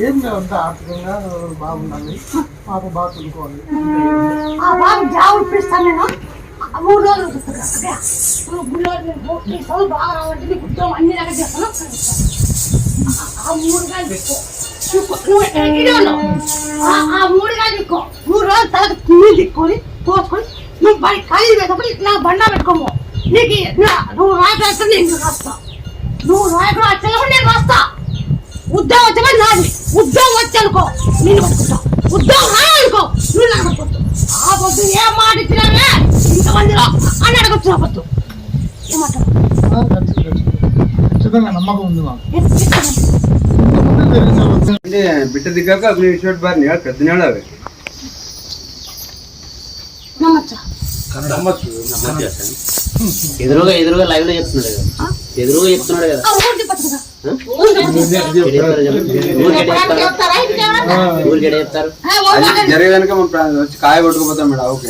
ఏం అంత ఆర్థికంగా బాగుండాలి, పాప బాగా చదువుకోవాలి. ఆ బాబు జాబ్ ఇప్పిస్తాను నేను. 3 రోజులు చదువు బాగా రావాలంటే నీకు ఉద్యోగం అన్ని రకాలు చేస్తాను. ఆ 3 గాలు తీసుకో, నువ్వు ఇక్కడే ఉన్నావు. ఆ 3 గాలు తీసుకో. 3 రోజులు తలకు నీళ్ళు తిక్కొని పోసుకొని నువ్వు బయట ఖాళీ పెట్టప్పుడు నా బండా పెట్టుకోము. నీకు నువ్వు రాయకుండా నేను రాస్తా. నువ్వు రాయకుండా వచ్చేటప్పుడు నేను రాస్తా. ఉద్యోగం వచ్చేవాడు నాది. ఉద్యోగం వచ్చనుకో నేను పట్టుకుంటా. ఉద్యోగం రాయనుకో నువ్వు నాకు పట్టుకుంటావు. ఆ పొద్దు ఏం మాట ఇచ్చినావే ఇంతమందిలో అని అడగొచ్చు. ఆ పొద్దు ఏమంటారు? ఖచ్చితంగా నమ్మకం ఉంది మాకు. బిడ్డ దిగాక షర్ట్ బారిని పెద్దనాడు అవి నమ్మచ్చా? ఎదురుగా లైవ్ లో చెప్తున్నాడు కదా, ఎదురుగా చెప్తున్నాడు కదా. జరిగేదానిక వచ్చి కాయ కొట్టుకుపోతాం మేడం. ఓకే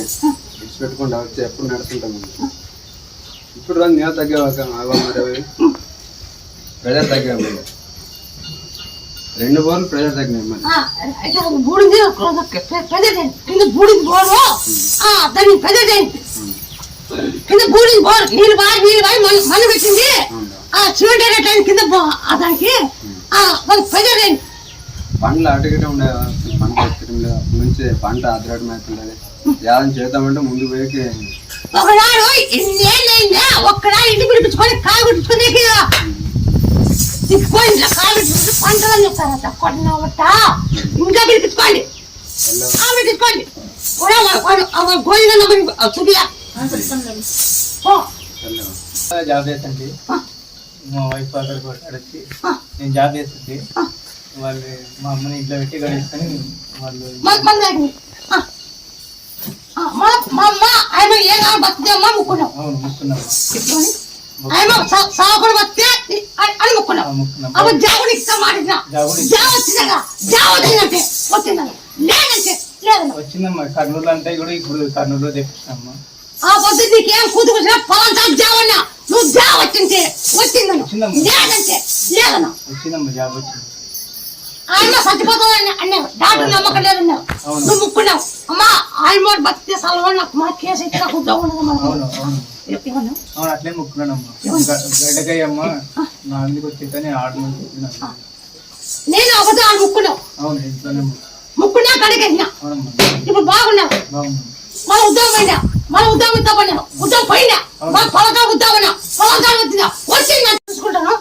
ఇచ్చి పెట్టుకుంటా వచ్చి ఎప్పుడు నడుస్తుంటాం. ఇప్పుడు రా నేను తగ్గేవాక ప్రెజర్ తగ్గా 2 బోర్లు ప్రెజర్ తగ్గినాయి. మరి బూడిది కింద బూడిది బోరు దాన్ని ప్రెజర్ చేయండి. కింద బూడిది బోరు నీళ్ళు బాగా మన్ను పెట్టింది. సిమెంట్ అయినట్టు కింద దానికి ప్రెజర్ చేయండి. పండ్లు అటుగిట ఉండేవా? పంట అప్పటి నుంచి పంట అద్దరాటం అవుతుండేది. యాదం చేద్దామంటే ముందు పోయి ఒకనాడు ఇన్నేళ్ళైందా ఒక్కనాడు ఇంటి పిలిపించుకొని కాలు కుట్టించుకునే తిప్పుకోండి. కాలు పెట్టుకుంటే పంటలు చెప్తారట. కొట్టనట ఇంకా పిలిపించుకోండి, పిలిపించుకోండి. గోధుమ చూపియా జాబ్ చేస్తుంటే మా వైఫ్ అక్కడికి వచ్చి నేను జాబ్ చేస్తుంటే వాళ్ళు మా అమ్మని ఇంట్లో పెట్టి గడిస్తాను. వాళ్ళు మా అమ్మ ఆయన ఏ బతికే అమ్మ ముక్కున్నాం. అవును ముక్కున్నాము. ఆయన సాగుడు బతికే అని ముక్కున్నాం. అప్పుడు జాగుడు ఇస్తా మాటినా జాబ్ వచ్చిందగా జాబ్ వచ్చిందంటే వచ్చిందని లేదంటే లేదన్నా. వచ్చిందమ్మా కర్నూలు అంటే కూడా ఇప్పుడు కర్నూలులో తెప్పిస్తామ్మా. ఆ పొద్దు నీకేం కూతుకొచ్చినా పొలం సాగు జావన్నా నువ్వు జాబ్ వచ్చింటే వచ్చిందన్నా లేదంటే లేదన్నా. వచ్చిందమ్మా జాబ్ వచ్చింది. ఆయన చచ్చిపోతావు అన్నావు. డాక్టర్ నమ్మకం లేదన్నావు. నువ్వు ముక్కున్నావు. అమ్మా ఆయన బతికే సలహా నాకు మా కేసు అయితే నాకు ఉద్యోగం ఉండదు. అవును అట్లే ముక్కున్నానమ్మా. గడ్డకాయమ్మ నా అందుకు వచ్చేట నేను ఆర్డర్ నేను అబద్ధం ఆడు ముక్కున్నావు. అవును ఇంట్లోనే ముక్కున్నా కడిగేసినా. ఇప్పుడు బాగున్నావు. మన ఉద్యోగం అయినా మన ఉద్యోగం ఇస్తామన్నావు. ఉద్యోగం పోయినా మన పొలగా ఉద్యోగం పొలంగా వచ్చిందా వచ్చిందని చూసుకుంటాను.